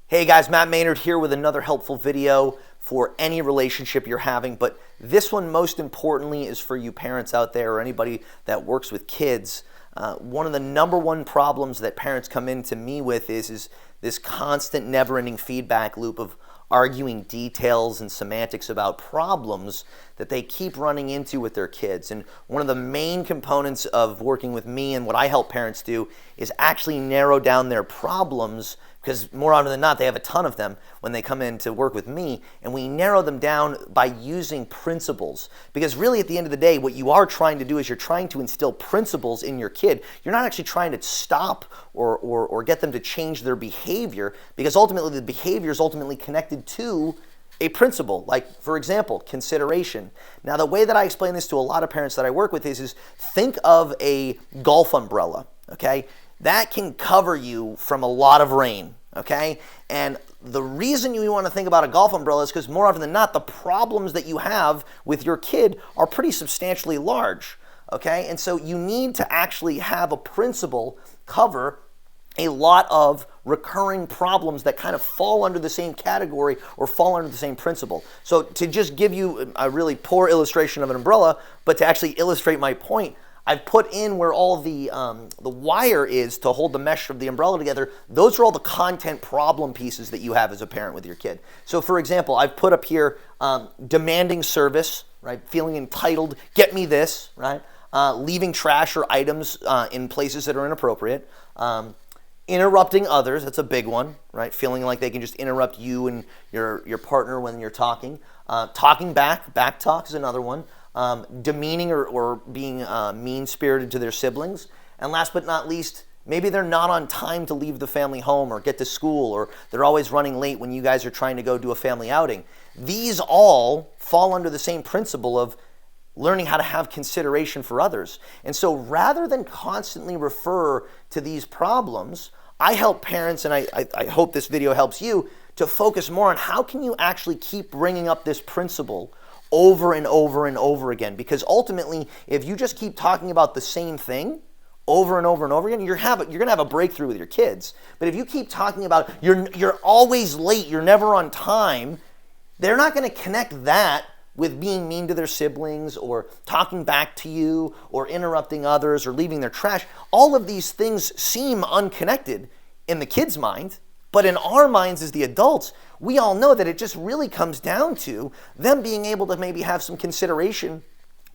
Hey guys, Matt Maynard here with another helpful video for any relationship you're having, but this one most importantly is for you parents out there or anybody that works with kids. One of the number one problems that parents come into me with is this constant never-ending feedback loop of arguing details and semantics about problems that they keep running into with their kids. And one of the main components of working with me and what I help parents do is actually narrow down their problems, because more often than not, they have a ton of them when they come in to work with me, and we narrow them down by using principles. Because really, at the end of the day, what you are trying to do is you're trying to instill principles in your kid. You're not actually trying to stop or get them to change their behavior, because ultimately the behavior is ultimately connected to a principle, like, for example, consideration. Now, the way that I explain this to a lot of parents that I work with is think of a golf umbrella, okay? That can cover you from a lot of rain, okay? And the reason you want to think about a golf umbrella is because more often than not, the problems that you have with your kid are pretty substantially large, okay? And so you need to actually have a principle cover a lot of recurring problems that kind of fall under the same category or fall under the same principle. So to just give you a really poor illustration of an umbrella, but to actually illustrate my point, I've put in where all the wire is to hold the mesh of the umbrella together. Those are all the content problem pieces that you have as a parent with your kid. So for example, I've put up here demanding service, right? Feeling entitled, get me this, right? Leaving trash or items in places that are inappropriate. Interrupting others, that's a big one, right? Feeling like they can just interrupt you and your partner when you're talking. Talking back talk is another one. Demeaning or being mean-spirited to their siblings. And last but not least, maybe they're not on time to leave the family home or get to school, or they're always running late when you guys are trying to go do a family outing. These all fall under the same principle of learning how to have consideration for others. And so rather than constantly refer to these problems, I help parents, and I hope this video helps you, to focus more on how can you actually keep bringing up this principle over and over and over again. Because ultimately, if you just keep talking about the same thing over and over and over again, you're going to have a breakthrough with your kids. But if you keep talking about you're always late, you're never on time, they're not going to connect that with being mean to their siblings or talking back to you or interrupting others or leaving their trash. All of these things seem unconnected in the kid's mind, but in our minds as the adults, we all know that it just really comes down to them being able to maybe have some consideration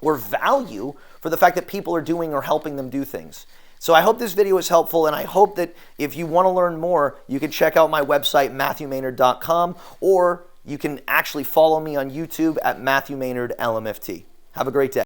or value for the fact that people are doing or helping them do things. So I hope this video is helpful, and I hope that if you want to learn more, you can check out my website, MatthewMaynard.com, or you can actually follow me on YouTube at Matthew Maynard LMFT. Have a great day.